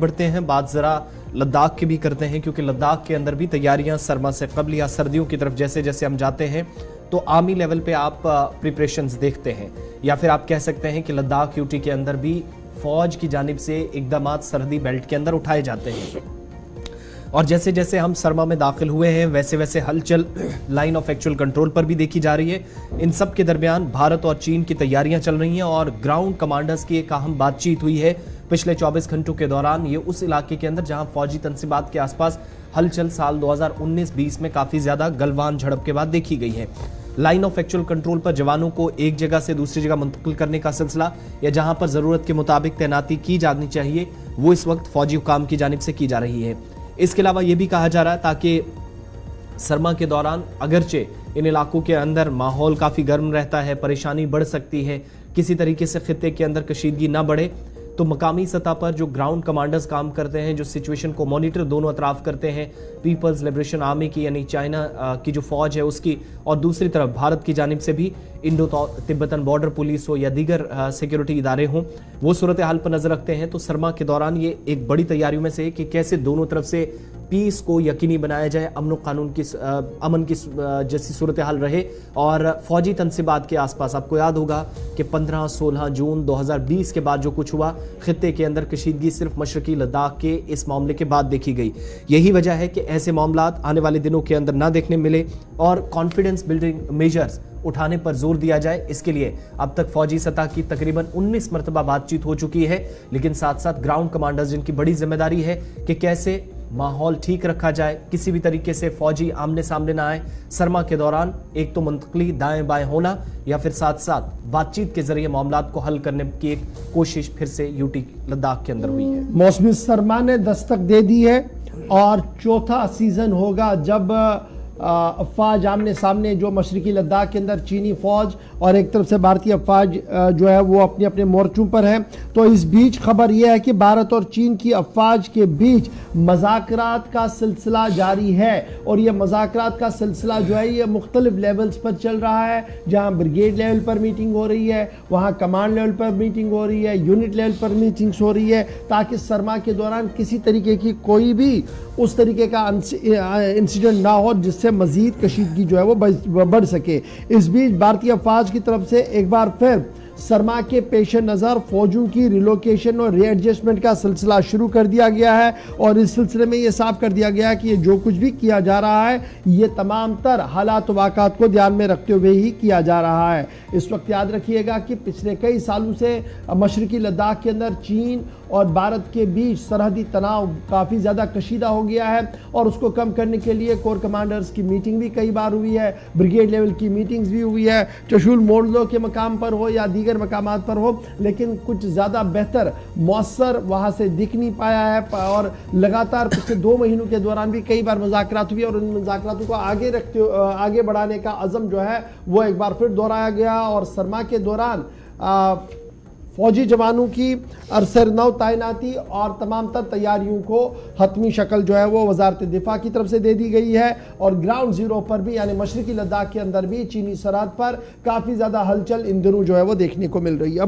बढ़ते हैं, बात जरा लद्दाख की भी करते हैं, क्योंकि लद्दाख के अंदर भी तैयारियां सरमा से कबल या सर्दियों की तरफ जैसे जैसे हम जाते हैं तो आर्मी लेवल पे आप प्रिपरेशंस देखते हैं, या फिर आप कह सकते हैं कि लद्दाख यूटी के अंदर भी फौज की जानिब से इकदामात सरहदी बेल्ट के अंदर उठाए जाते हैं। और जैसे जैसे हम सरमा में दाखिल हुए हैं वैसे वैसे हलचल लाइन ऑफ एक्चुअल कंट्रोल पर भी देखी जा रही है। इन सब के दरमियान भारत और चीन की तैयारियां चल रही हैं और ग्राउंड कमांडर्स की एक अहम बातचीत हुई है पिछले 24 घंटों के दौरान। ये उस इलाके के अंदर जहां फौजी तनसीबात के आसपास हलचल साल 2019-20 में काफी ज्यादा गलवान झड़प के बाद देखी गई है। लाइन ऑफ एक्चुअल कंट्रोल पर जवानों को एक जगह से दूसरी जगह मुंतकिल करने का सिलसिला या जहां पर जरूरत के मुताबिक तैनाती की जानी चाहिए वो इस वक्त फौजी हुकाम की जानिब से की जा रही है। इसके अलावा यह भी कहा जा रहा है ताकि सरमा के दौरान अगरचे इन इलाकों के अंदर माहौल काफी गर्म रहता है, परेशानी बढ़ सकती है, किसी तरीके से खित्ते के अंदर कशीदगी ना बढ़े, तो मकामी सतह पर जो ग्राउंड कमांडर्स काम करते हैं, जो सिचुएशन को मॉनिटर दोनों अतराफ करते हैं, पीपल्स लिबरेशन आर्मी की यानी चाइना की जो फौज है उसकी, और दूसरी तरफ भारत की जानिब से भी इंडो तिब्बतन बॉर्डर पुलिस हो या दीगर सिक्योरिटी इदारे हों, वो सूरत हाल पर नजर रखते हैं। तो सरमा के दौरान ये एक बड़ी तैयारियों में से है कि कैसे दोनों तरफ से पीस को यकीनी बनाया जाए, अमन कानून की अमन की जैसी सूरत हाल रहे। और फौजी तनसीबात के आसपास आपको याद होगा कि 15-16 जून 2020 के बाद जो कुछ हुआ, खित्ते के अंदर कशीदगी सिर्फ मशरकी लद्दाख के इस मामले के बाद देखी गई। यही वजह है कि ऐसे मामलात आने वाले दिनों के अंदर ना देखने मिले और कॉन्फिडेंस बिल्डिंग मेजर्स उठाने पर जोर दिया जाए। इसके लिए अब तक फौजी सतह की तकरीबन 19 मरतबा बातचीत हो चुकी है, लेकिन साथ साथ ग्राउंड कमांडर्स जिनकी बड़ी जिम्मेदारी है कि कैसे माहौल ठीक रखा जाए, किसी भी तरीके से फौजी आमने सामने ना आए। सरमा के दौरान एक तो मुंतकली दाएं बाएं होना या फिर साथ साथ बातचीत के जरिए मामलात को हल करने की एक कोशिश फिर से यूटी लद्दाख के अंदर हुई है। मौसमी सरमा ने दस्तक दे दी है और चौथा सीजन होगा जब अफवाज आमने सामने, जो मशरकी लद्दाख के अंदर चीनी फौज और एक तरफ से भारतीय अफवाज जो है वो अपने अपने मोर्चों पर है। तो इस बीच खबर यह है कि भारत और चीन की अफवाज के बीच मज़ाकरात का सिलसिला जारी है और ये मज़ाकरात का सिलसिला जो है ये मुख्तलिफ लेवल्स पर चल रहा है। जहाँ ब्रिगेड लेवल पर मीटिंग हो रही है, वहाँ कमांड लेवल पर मीटिंग हो रही है, यूनिट लेवल पर मीटिंग्स हो रही है, ताकि सरमा के दौरान किसी तरीके की कोई भी उस तरीके का इंसिडेंट ना हो जिससे मजीद कशीदगी जो है वो बढ़ सके। इस बीच भारतीय फौज की तरफ से एक बार फिर सरमा के पेश नज़र फौजों की रिलोकेशन और रीएडजस्टमेंट का सिलसिला शुरू कर दिया गया है और इस सिलसिले में ये साफ कर दिया गया है कि ये जो कुछ भी किया जा रहा है ये तमाम तर हालात वाक़ात को ध्यान में रखते हुए ही किया जा रहा है। इस वक्त याद रखिएगा कि पिछले कई सालों से मशरकी लद्दाख के अंदर चीन और भारत के बीच सरहदी तनाव काफ़ी ज़्यादा कशीदा हो गया है और उसको कम करने के लिए कोर कमांडर्स की मीटिंग भी कई बार हुई है, ब्रिगेड लेवल की मीटिंग्स भी हुई है, चशुल मोड़लो के मकाम पर हो या दीगर मकामात पर हो, लेकिन कुछ ज़्यादा बेहतर मौसर वहाँ से दिख नहीं पाया है। और लगातार पिछले 2 महीनों के दौरान भी कई बार मुज़ाकरात हुई और उन मुज़ाकरातों को आगे बढ़ाने का अज़म जो है वो एक बार फिर दोहराया गया। और सरमा के दौरान फौजी जवानों की अरसरनौ तैनाती और तमाम तर तैयारियों को हतमी शक्ल जो है वो वजारत दिफा की तरफ से दे दी गई है। और ग्राउंड जीरो पर भी यानी मशरकी लद्दाख के अंदर भी चीनी सरहद पर काफ़ी ज़्यादा हलचल इन दिनों जो है वो देखने को मिल रही है।